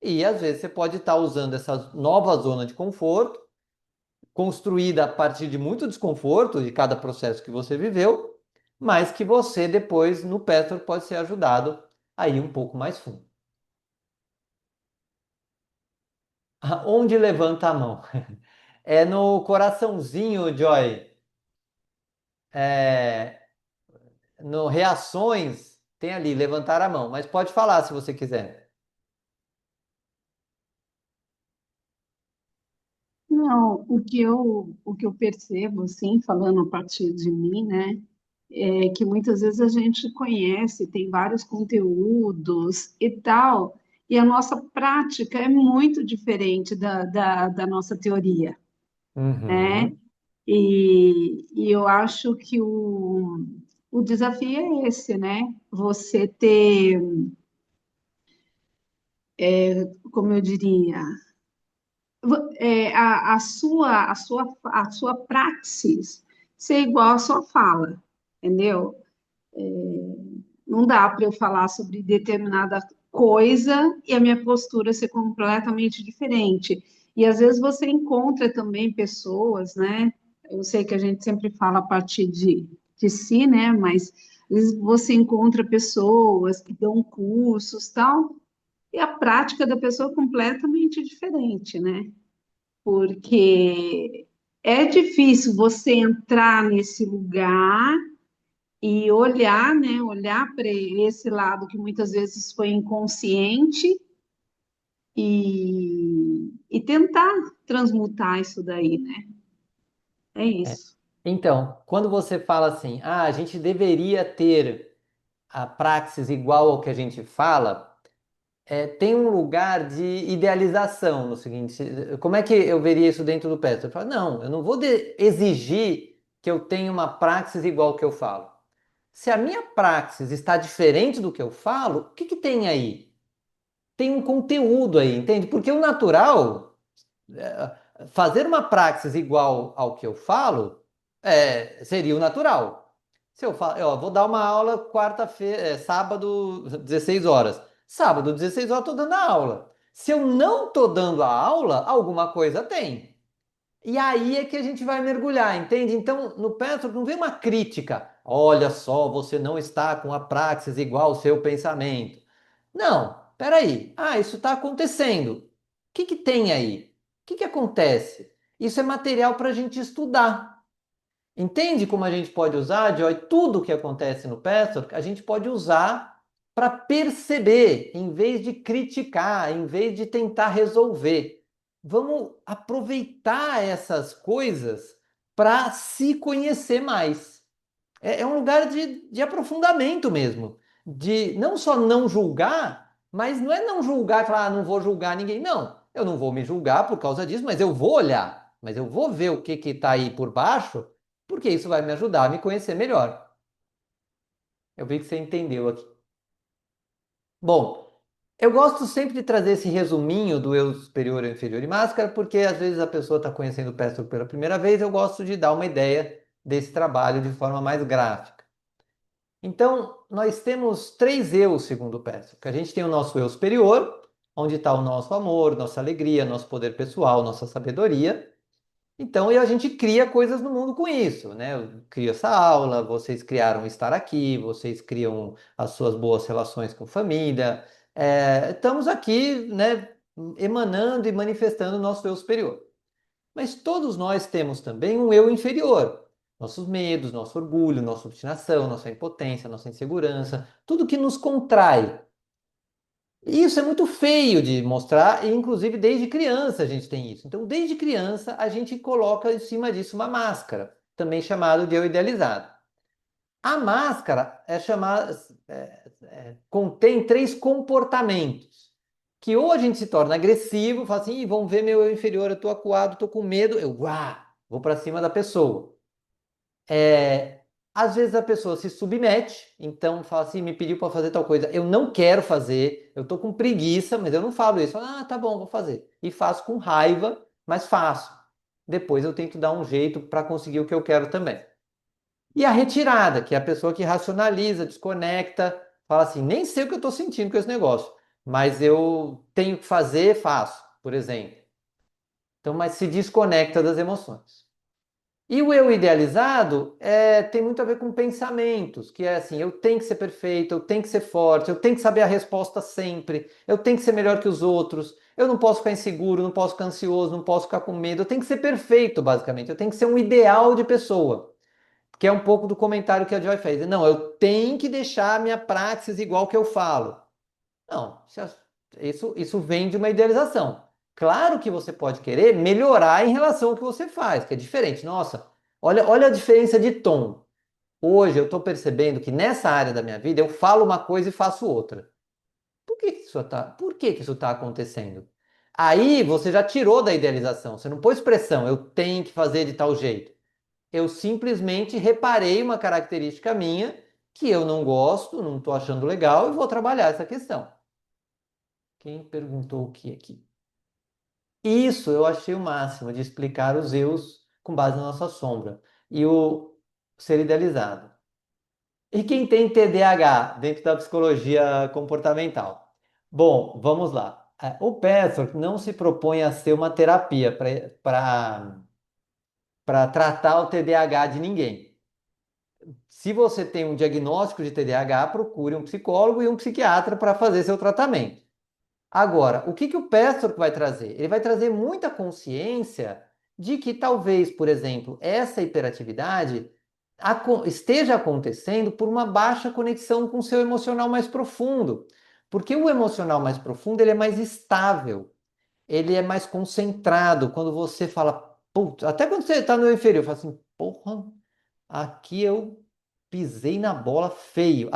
Speaker 1: E às vezes você pode estar usando essa nova zona de conforto, construída a partir de muito desconforto de cada processo que você viveu, mas que você depois no Pastor pode ser ajudado a ir um pouco mais fundo. Onde levanta a mão? É no coraçãozinho, Joy. É, no reações, tem ali, levantar a mão. Mas pode falar se você quiser.
Speaker 3: Não, o que eu percebo, assim, falando a partir de mim, né, é que muitas vezes a gente conhece, tem vários conteúdos e tal, e a nossa prática é muito diferente da nossa teoria, né?
Speaker 1: Uhum.
Speaker 3: E eu acho que o desafio é esse, né? Você ter, como eu diria, a sua praxis ser igual à sua fala, entendeu? Não dá para eu falar sobre determinada coisa e a minha postura ser completamente diferente. E às vezes você encontra também pessoas, né? Eu sei que a gente sempre fala a partir de si, né? Mas às vezes você encontra pessoas que dão cursos, tal, e a prática da pessoa é completamente diferente, né? Porque é difícil você entrar nesse lugar e olhar, né? Olhar para esse lado que muitas vezes foi inconsciente e tentar transmutar isso daí, né? É
Speaker 1: É.
Speaker 3: isso.
Speaker 1: Então, quando você fala assim, a gente deveria ter a praxis igual ao que a gente fala, tem um lugar de idealização no seguinte, como é que eu veria isso dentro do PET? Eu falo, não, eu não vou exigir que eu tenha uma praxis igual ao que eu falo. Se a minha praxis está diferente do que eu falo, o que que tem aí? Tem um conteúdo aí, entende? Porque o natural, fazer uma praxis igual ao que eu falo, seria o natural. Se eu falo, ó, vou dar uma aula quarta-feira, sábado, 16 horas. Sábado, 16 horas, eu tô dando a aula. Se eu não tô dando a aula, alguma coisa tem. E aí é que a gente vai mergulhar, entende? Então, no Petro não vem uma crítica. Olha só, você não está com a praxis igual ao seu pensamento. Não, peraí. Ah, isso está acontecendo. O que que tem aí? O que que acontece? Isso é material para a gente estudar. Entende como a gente pode usar, Joy? Tudo o que acontece no Pastor, a gente pode usar para perceber, em vez de criticar, em vez de tentar resolver. Vamos aproveitar essas coisas para se conhecer mais. É um lugar de aprofundamento mesmo. De não só não julgar, mas não é não julgar e falar, não vou julgar ninguém. Não, eu não vou me julgar por causa disso, mas eu vou olhar. Mas eu vou ver o que está aí por baixo, porque isso vai me ajudar a me conhecer melhor. Eu vi que você entendeu aqui. Bom, eu gosto sempre de trazer esse resuminho do eu superior, eu inferior e máscara, porque às vezes a pessoa está conhecendo o Pestor pela primeira vez, eu gosto de dar uma ideia desse trabalho de forma mais gráfica. Então, nós temos três eus, segundo o Pestor. Que a gente tem o nosso eu superior, onde está o nosso amor, nossa alegria, nosso poder pessoal, nossa sabedoria. Então, e a gente cria coisas no mundo com isso, né? Eu crio essa aula, vocês criaram estar aqui, vocês criam as suas boas relações com família. Estamos aqui, né, emanando e manifestando o nosso eu superior. Mas todos nós temos também um eu inferior. Nossos medos, nosso orgulho, nossa obstinação, nossa impotência, nossa insegurança, tudo que nos contrai. E isso é muito feio de mostrar, e inclusive desde criança a gente tem isso. Então, desde criança, a gente coloca em cima disso uma máscara, também chamado de eu idealizado. A máscara é chamada, contém três comportamentos. Que ou a gente se torna agressivo, fala assim, vão ver meu eu inferior, eu tô acuado, tô com medo, eu vou para cima da pessoa. Às vezes a pessoa se submete, então fala assim, me pediu para fazer tal coisa, eu não quero fazer, eu tô com preguiça, mas eu não falo isso. Ah, tá bom, vou fazer. E faço com raiva, mas faço. Depois eu tento dar um jeito para conseguir o que eu quero também. E a retirada, que é a pessoa que racionaliza, desconecta, fala assim, nem sei o que eu estou sentindo com esse negócio, mas eu tenho que fazer, faço, por exemplo. Então, mas se desconecta das emoções. E o eu idealizado tem muito a ver com pensamentos, que é assim, eu tenho que ser perfeito, eu tenho que ser forte, eu tenho que saber a resposta sempre, eu tenho que ser melhor que os outros, eu não posso ficar inseguro, não posso ficar ansioso, não posso ficar com medo, eu tenho que ser perfeito, basicamente, eu tenho que ser um ideal de pessoa, que é um pouco do comentário que a Joy fez. Não, eu tenho que deixar a minha praxis igual que eu falo. Não, isso vem de uma idealização. Claro que você pode querer melhorar em relação ao que você faz, que é diferente. Nossa, olha a diferença de tom. Hoje eu estou percebendo que nessa área da minha vida eu falo uma coisa e faço outra. Por que que isso está acontecendo? Aí você já tirou da idealização, você não pôs pressão, eu tenho que fazer de tal jeito. Eu simplesmente reparei uma característica minha que eu não gosto, não estou achando legal e vou trabalhar essa questão. Quem perguntou o que aqui? Isso eu achei o máximo de explicar os eus com base na nossa sombra e o ser idealizado. E quem tem TDAH dentro da psicologia comportamental? Bom, vamos lá. O Petrov não se propõe a ser uma terapia para tratar o TDAH de ninguém. Se você tem um diagnóstico de TDAH, procure um psicólogo e um psiquiatra para fazer seu tratamento. Agora, o que que o Pestor vai trazer? Ele vai trazer muita consciência de que talvez, por exemplo, essa hiperatividade esteja acontecendo por uma baixa conexão com o seu emocional mais profundo. Porque o emocional mais profundo, ele é mais estável, ele é mais concentrado. Quando você fala, putz, até quando você está no inferior, fala assim, porra, aqui eu pisei na bola feio.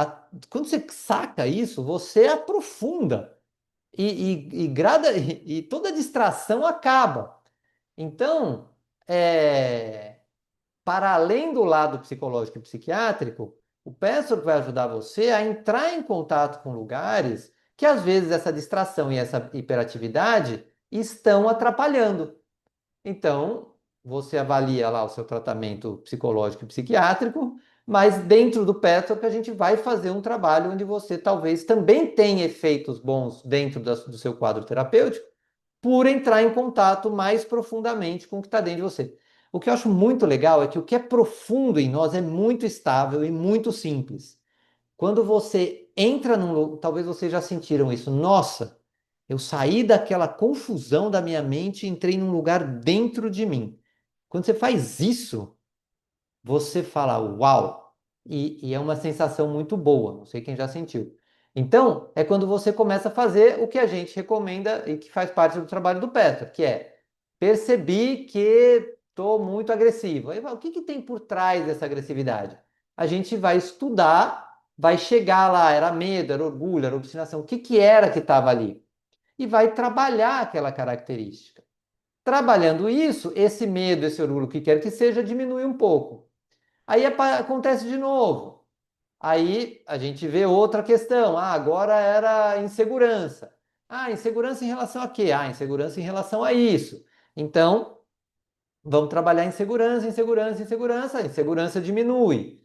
Speaker 1: Quando você saca isso, você aprofunda e toda distração acaba. Então, para além do lado psicológico e psiquiátrico, o Pessoa vai ajudar você a entrar em contato com lugares que às vezes essa distração e essa hiperatividade estão atrapalhando. Então, você avalia lá o seu tratamento psicológico e psiquiátrico, mas dentro do PETOC a gente vai fazer um trabalho onde você talvez também tenha efeitos bons dentro do seu quadro terapêutico, por entrar em contato mais profundamente com o que está dentro de você. O que eu acho muito legal é que o que é profundo em nós é muito estável e muito simples. Quando você entra num lugar, talvez vocês já sentiram isso. Nossa, eu saí daquela confusão da minha mente e entrei num lugar dentro de mim. Quando você faz isso, você fala, uau! E é uma sensação muito boa, não sei quem já sentiu. Então, é quando você começa a fazer o que a gente recomenda e que faz parte do trabalho do Petra, que é percebi que estou muito agressivo. Aí, o que que tem por trás dessa agressividade? A gente vai estudar, vai chegar lá, era medo, era orgulho, era obstinação, o que que era que estava ali? E vai trabalhar aquela característica. Trabalhando isso, esse medo, esse orgulho, o que quer que seja, diminui um pouco. Aí acontece de novo. Aí a gente vê outra questão. Ah, agora era insegurança. Ah, insegurança em relação a quê? Ah, insegurança em relação a isso. Então, vamos trabalhar insegurança, insegurança, insegurança. A insegurança diminui.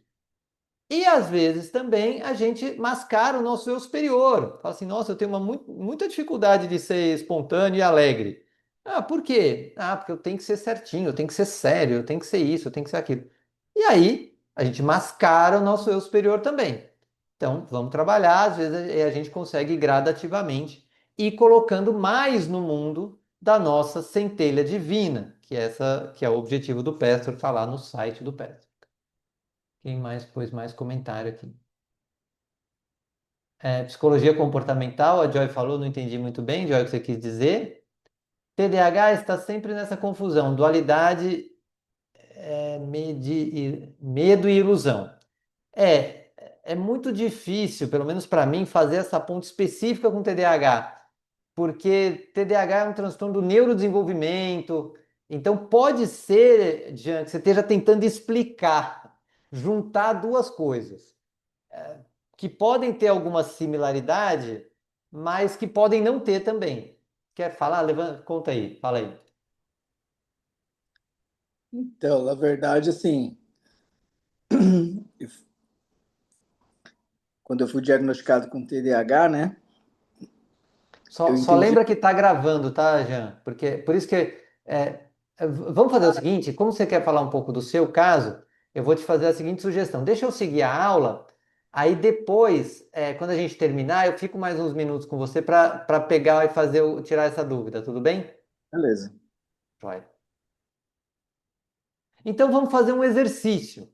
Speaker 1: E às vezes também a gente mascara o nosso eu superior. Fala assim, nossa, eu tenho muita dificuldade de ser espontâneo e alegre. Ah, por quê? Ah, porque eu tenho que ser certinho, eu tenho que ser sério, eu tenho que ser isso, eu tenho que ser aquilo. E aí a gente mascara o nosso eu superior também. Então, vamos trabalhar, às vezes a gente consegue gradativamente ir colocando mais no mundo da nossa centelha divina, que é o objetivo do Pestor, está lá no site do Pestor. Quem mais pôs mais comentário aqui? Psicologia comportamental, a Joy falou, não entendi muito bem, Joy, o que você quis dizer. TDAH está sempre nessa confusão, dualidade, medo e ilusão. É, é muito difícil, pelo menos para mim, fazer essa ponte específica com TDAH, porque TDAH é um transtorno do neurodesenvolvimento, então pode ser, Jean, que você esteja tentando explicar, juntar duas coisas que podem ter alguma similaridade, mas que podem não ter também. Quer falar? Levanta, conta aí, fala aí.
Speaker 2: Então, na verdade, assim, quando eu fui diagnosticado com TDAH, né, eu
Speaker 1: Só
Speaker 2: entendi.
Speaker 1: lembra que tá gravando, tá, Jean? Porque por isso que vamos fazer o seguinte, como você quer falar um pouco do seu caso, eu vou te fazer a seguinte sugestão. Deixa eu seguir a aula, aí depois, quando a gente terminar, eu fico mais uns minutos com você para pegar e fazer tirar essa dúvida, tudo bem?
Speaker 2: Beleza.
Speaker 1: Joia. Então vamos fazer um exercício.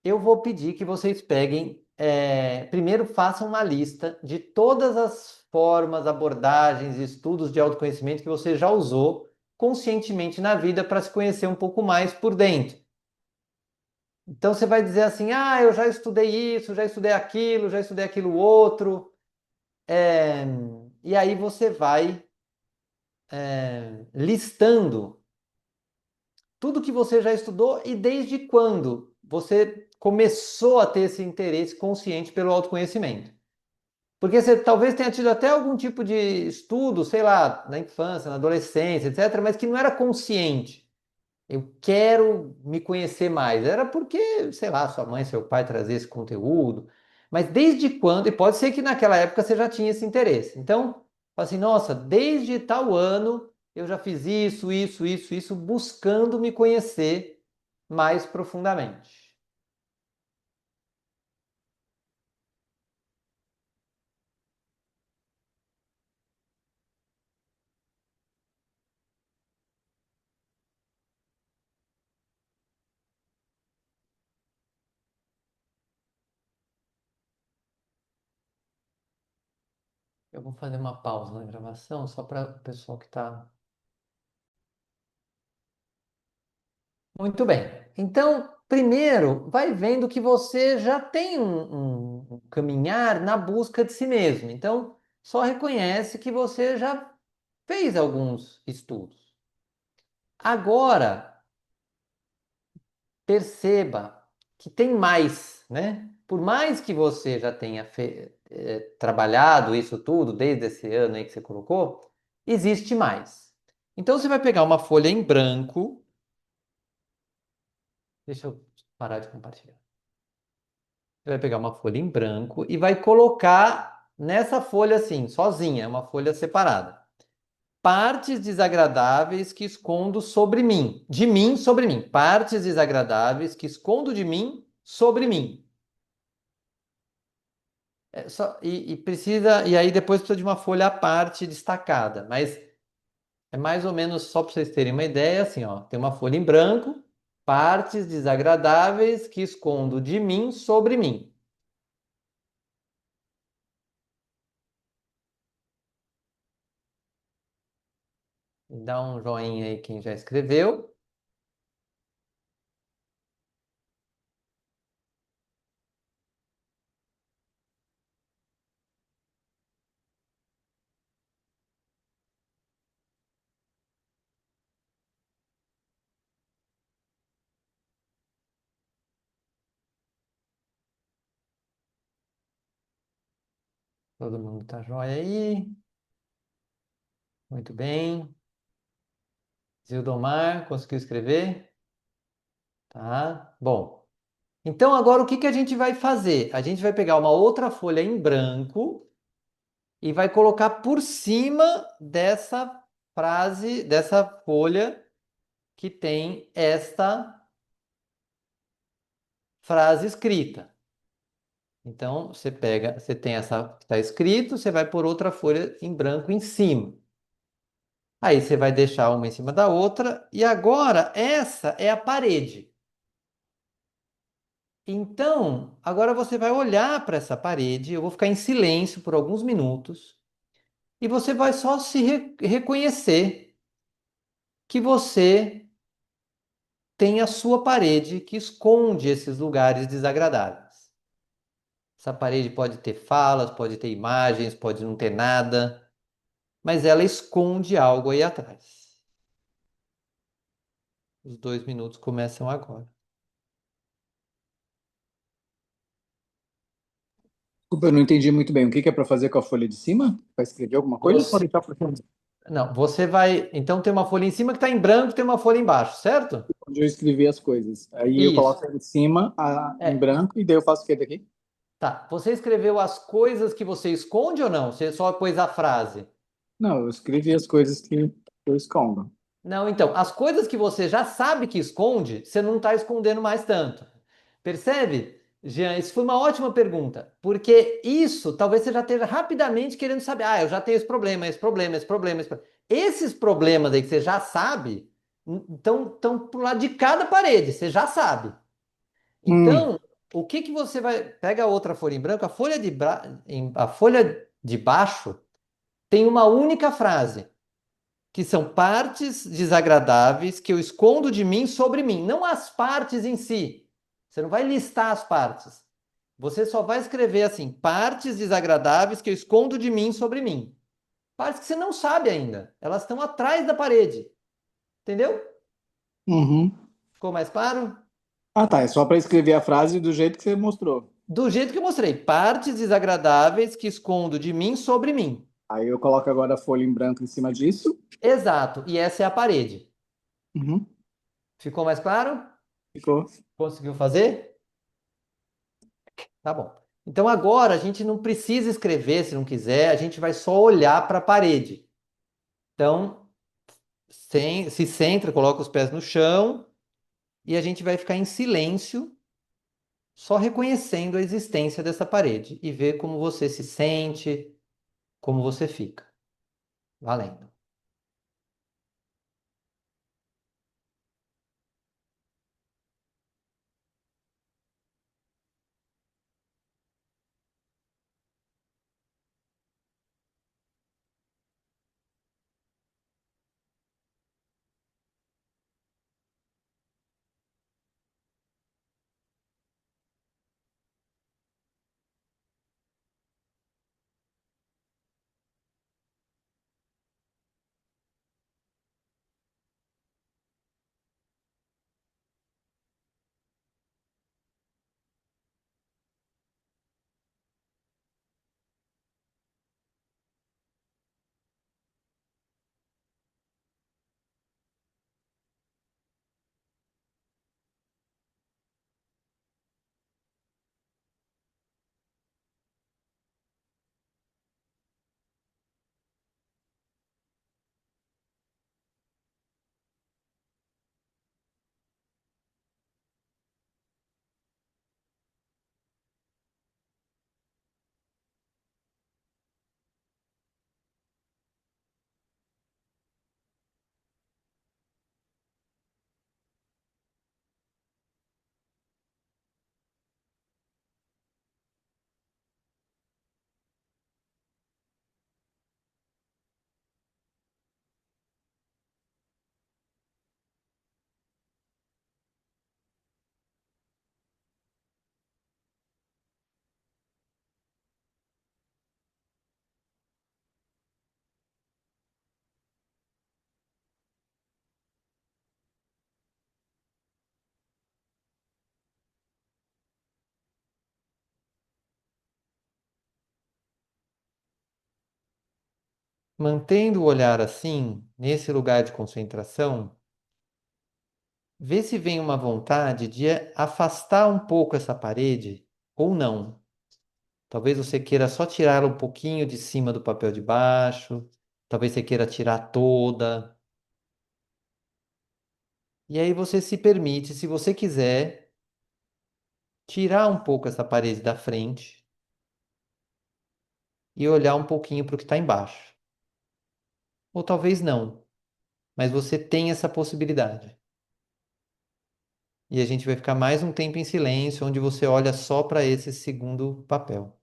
Speaker 1: Eu vou pedir que vocês peguem, primeiro façam uma lista de todas as formas, abordagens, estudos de autoconhecimento que você já usou conscientemente na vida para se conhecer um pouco mais por dentro. Então você vai dizer assim: ah, eu já estudei isso, já estudei aquilo, já estudei aquilo outro. É, e aí você vai listando tudo que você já estudou e desde quando você começou a ter esse interesse consciente pelo autoconhecimento. Porque você talvez tenha tido até algum tipo de estudo, sei lá, na infância, na adolescência, etc., mas que não era consciente. Eu quero me conhecer mais. Era porque, sei lá, sua mãe, seu pai trazia esse conteúdo. Mas desde quando? E pode ser que naquela época você já tinha esse interesse. Então, fala assim, nossa, desde tal ano eu já fiz isso, isso, isso, isso, buscando me conhecer mais profundamente. Eu vou fazer uma pausa na gravação só para o pessoal que está. Muito bem. Então, primeiro, vai vendo que você já tem um caminhar na busca de si mesmo. Então, só reconhece que você já fez alguns estudos. Agora, perceba que tem mais, né? Por mais que você já tenha trabalhado isso tudo desde esse ano aí que você colocou, existe mais. Então, você vai pegar uma folha em branco. Deixa eu parar de compartilhar. Você vai pegar uma folha em branco e vai colocar nessa folha assim, sozinha, uma folha separada. partes desagradáveis que escondo sobre mim. De mim sobre mim. Partes desagradáveis que escondo de mim sobre mim. E aí depois precisa de uma folha à parte destacada. Mas é mais ou menos só para vocês terem uma ideia, assim, ó. Tem uma folha em branco, partes desagradáveis que escondo de mim sobre mim. Dá um joinha aí quem já escreveu. Todo mundo tá joia aí. Muito bem. Zildomar, conseguiu escrever? Tá. Bom. Então agora o que que a gente vai fazer? A gente vai pegar uma outra folha em branco e vai colocar por cima dessa frase, dessa folha que tem esta frase escrita. Então, você pega, você tem essa que está escrito, você vai pôr outra folha em branco em cima. Aí você vai deixar uma em cima da outra, e agora essa é a parede. Então, agora você vai olhar para essa parede, eu vou ficar em silêncio por alguns minutos, e você vai só se reconhecer que você tem a sua parede que esconde esses lugares desagradáveis. Essa parede pode ter falas, pode ter imagens, pode não ter nada, mas ela esconde algo aí atrás. Os 2 minutos começam agora.
Speaker 2: Desculpa, eu não entendi muito bem. O que que é para fazer com a folha de cima? Para escrever alguma coisa? Ou
Speaker 1: Você,
Speaker 2: deixar para onde
Speaker 1: não, você vai. Então tem uma folha em cima que está em branco, tem uma folha embaixo, certo?
Speaker 2: eu escrevi as coisas. Aí eu
Speaker 1: Isso.
Speaker 2: coloco ela em cima, em
Speaker 1: É,
Speaker 2: branco, e daí eu faço o que daqui?
Speaker 1: tá. Você escreveu as coisas que você esconde ou não? Você só pôs a frase?
Speaker 2: Não, eu escrevi as coisas que eu escondo.
Speaker 1: Não, então, as coisas que você já sabe que esconde, você não está escondendo mais tanto. Percebe, Jean? Isso foi uma ótima pergunta, porque isso talvez você já esteja rapidamente querendo saber. Ah, eu já tenho esse problema, esse problema, esse problema, esse problema. Esses problemas aí que você já sabe, estão pro lado de cada parede, você já sabe.
Speaker 2: Hum,
Speaker 1: Então, o que que você vai. Pega a outra folha em branco, a folha de baixo tem uma única frase que são partes desagradáveis que eu escondo de mim sobre mim, não as partes em si. Você não vai listar as partes. Você só vai escrever assim: partes desagradáveis que eu escondo de mim sobre mim. Partes que você não sabe ainda. Elas estão atrás da parede. Entendeu?
Speaker 2: uhum.
Speaker 1: Ficou mais claro?
Speaker 2: Ah, tá. É só para escrever a frase do jeito que você mostrou.
Speaker 1: Do jeito que eu mostrei. Partes desagradáveis que escondo de mim sobre mim.
Speaker 2: Aí eu coloco agora a folha em branco em cima disso.
Speaker 1: Exato. E essa é a parede.
Speaker 2: Uhum.
Speaker 1: Ficou mais claro?
Speaker 2: Ficou.
Speaker 1: Conseguiu fazer? Tá bom. Então agora a gente não precisa escrever se não quiser, a gente vai só olhar para a parede. Então, se centra, coloca os pés no chão e a gente vai ficar em silêncio, só reconhecendo a existência dessa parede e ver como você se sente, como você fica. Valendo. Mantendo o olhar assim, nesse lugar de concentração, vê se vem uma vontade de afastar um pouco essa parede ou não. Talvez você queira só tirá-la um pouquinho de cima do papel de baixo, talvez você queira tirar toda. E aí você se permite, se você quiser, tirar um pouco essa parede da frente e olhar um pouquinho para o que está embaixo. Ou talvez não, mas você tem essa possibilidade. E a gente vai ficar mais um tempo em silêncio, onde você olha só para esse segundo papel.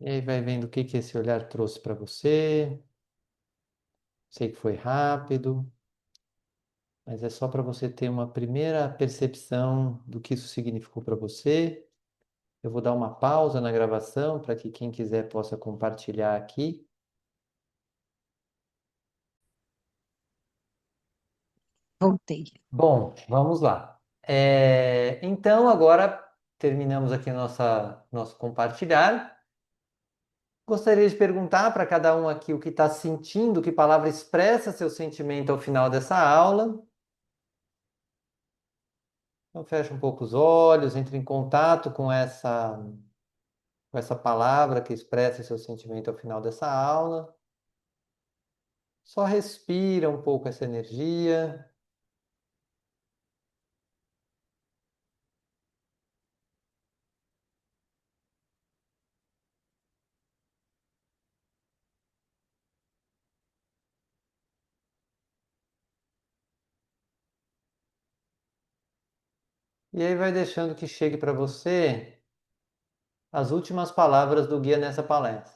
Speaker 1: E aí vai vendo o que que esse olhar trouxe para você. Sei que foi rápido, mas é só para você ter uma primeira percepção do que isso significou para você. Eu vou dar uma pausa na gravação para que quem quiser possa compartilhar aqui.
Speaker 4: Voltei.
Speaker 1: Bom, vamos lá. Então, agora terminamos aqui nosso compartilhar. Gostaria de perguntar para cada um aqui o que está sentindo, que palavra expressa seu sentimento ao final dessa aula. Então, feche um pouco os olhos, entre em contato com essa palavra que expressa seu sentimento ao final dessa aula. Só respira um pouco essa energia. E aí vai deixando que chegue para você as últimas palavras do guia nessa palestra.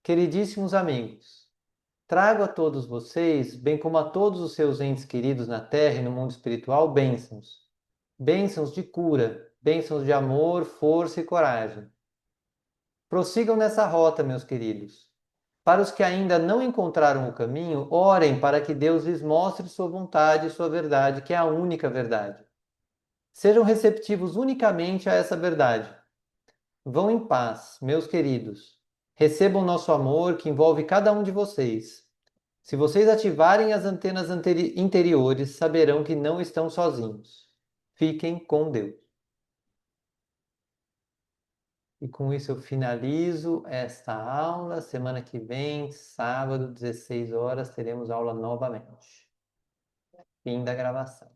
Speaker 1: Queridíssimos amigos, trago a todos vocês, bem como a todos os seus entes queridos na Terra e no mundo espiritual, bênçãos. Bênçãos de cura, bênçãos de amor, força e coragem. Prossigam nessa rota, meus queridos. Para os que ainda não encontraram o caminho, orem para que Deus lhes mostre sua vontade e sua verdade, que é a única verdade. Sejam receptivos unicamente a essa verdade. Vão em paz, meus queridos. Recebam nosso amor que envolve cada um de vocês. Se vocês ativarem as antenas interiores, saberão que não estão sozinhos. Fiquem com Deus. E com isso eu finalizo esta aula. Semana que vem, sábado, 16 horas, teremos aula novamente. Fim da gravação.